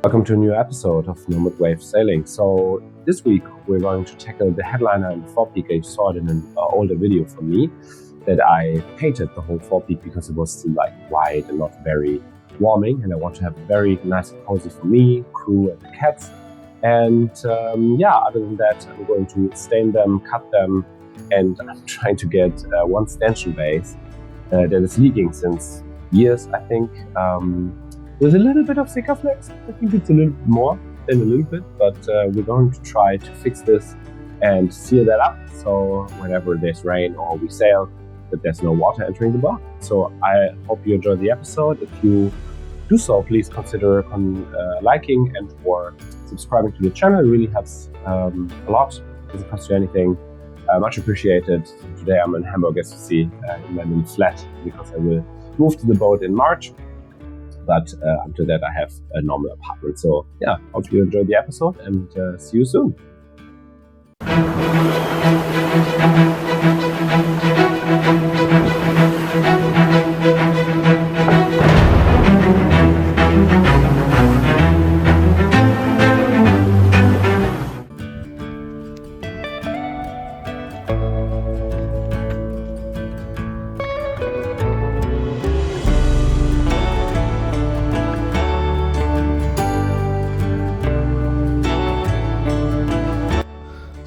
Welcome to a new episode of Nomad Waves Sailing. So this week we're going to tackle the headliner and the forepeak. You saw it in an older video from me that I painted the whole forepeak because it was still like white and not very warming, and I want to have it very nice and cozy for me, crew and the cats. And other than that, I'm going to stain them, cut them, and I'm trying to get one stanchion base that is leaking since years, I think. With a little bit of Sikaflex. I think it's a little bit more than a little bit, but we're going to try to fix this and seal that up, so whenever there's rain or we sail, that there's no water entering the bar. So I hope you enjoyed the episode. If you do so, please consider liking and or subscribing to the channel. It really helps a lot. It doesn't cost you anything. Much appreciated. Today I'm in Hamburg, as you see, in my little flat, because I will move to the boat in March. But until that, I have a normal apartment. So yeah, hope you enjoyed the episode, and see you soon.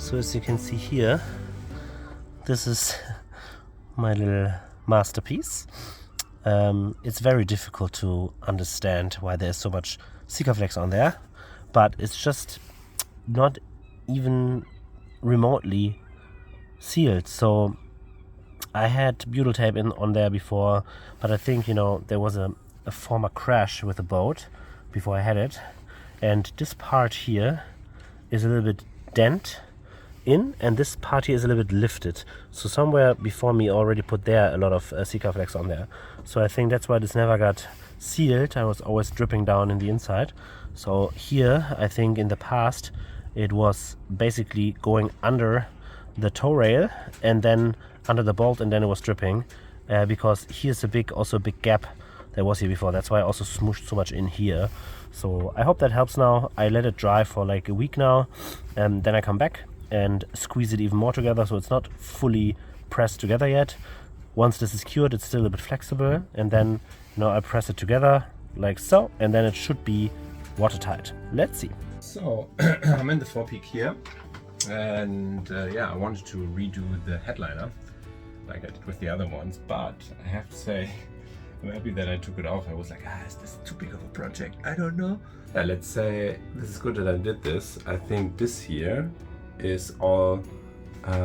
So as you can see here, this is my little masterpiece. It's very difficult to understand why there's so much Sikaflex on there, but it's just not even remotely sealed. So I had butyl tape on there before, but I think, there was a former crash with the boat before I had it, and this part here is a little bit dent in, and this part here is a little bit lifted. So somewhere before me already put there a lot of Sikaflex on there. So I think that's why this never got sealed. I was always dripping down in the inside. So here, I think in the past, it was basically going under the tow rail and then under the bolt, and then it was dripping because here's also a big gap that was here before. That's why I also smooshed so much in here. So I hope that helps now. I let it dry for like a week now, and then I come back and squeeze it even more together, so it's not fully pressed together yet. Once this is cured, it's still a bit flexible, and then I press it together like so, and then it should be watertight. Let's see. So I'm in the forepeak here, and I wanted to redo the headliner like I did with the other ones, but I have to say I'm happy that I took it off. I was like, is this too big of a project? I don't know. Let's say this is good that I did this. I think this here is all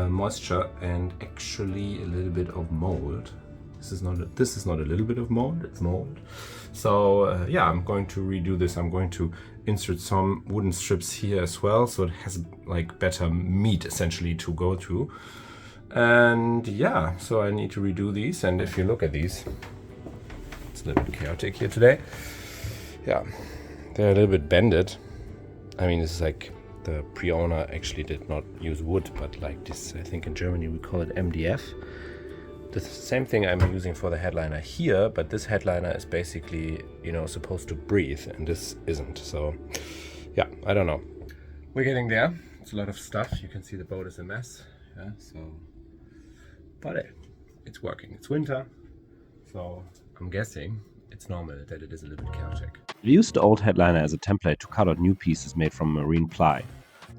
moisture and actually a little bit of mold. This is not a little bit of mold, it's mold. So I'm going to redo this. I'm going to insert some wooden strips here as well, so it has like better meat essentially to go to. And so I need to redo these, and if you look at these, it's a little bit chaotic here today. They're a little bit bended. I mean, this is like the pre-owner actually did not use wood, but like this, I think in Germany we call it MDF. The same thing I'm using for the headliner here, but this headliner is basically, supposed to breathe, and this isn't. So I don't know. We're getting there. It's a lot of stuff. You can see the boat is a mess. But it's working. It's winter, so I'm guessing it's normal that it is a little bit chaotic. I used the old headliner as a template to cut out new pieces made from marine ply.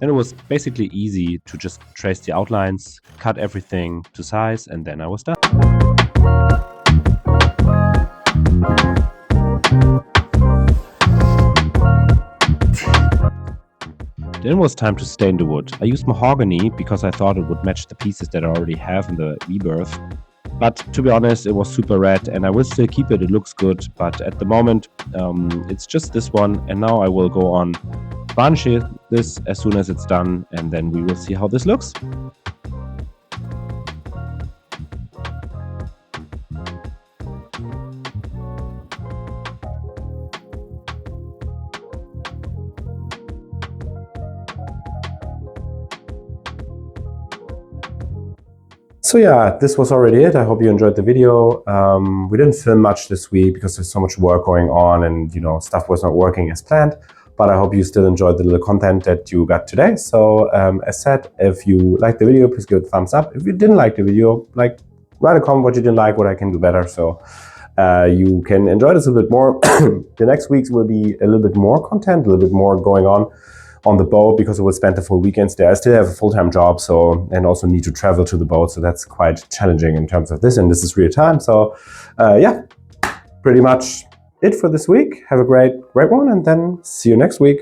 And it was basically easy to just trace the outlines, cut everything to size, and then I was done. Then it was time to stain the wood. I used mahogany because I thought it would match the pieces that I already have in the rebirth. But to be honest, it was super red, and I will still keep it. It looks good, but at the moment, it's just this one. And now I will go on varnish this as soon as it's done, and then we will see how this looks. So yeah, this was already it. I hope you enjoyed the video. We didn't film much this week because there's so much work going on and stuff was not working as planned. but I hope you still enjoyed the little content that you got today. So as said, if you liked the video, please give it a thumbs up. If you didn't like the video, like, write a comment what you didn't like, what I can do better, so you can enjoy this a little bit more. The next weeks will be a little bit more content, a little bit more going on the boat, because I will spend the full weekends there. I still have a full-time job, so, and also need to travel to the boat, so that's quite challenging in terms of this, and this is real time. So yeah, pretty much it for this week. Have a great one, and then see you next week.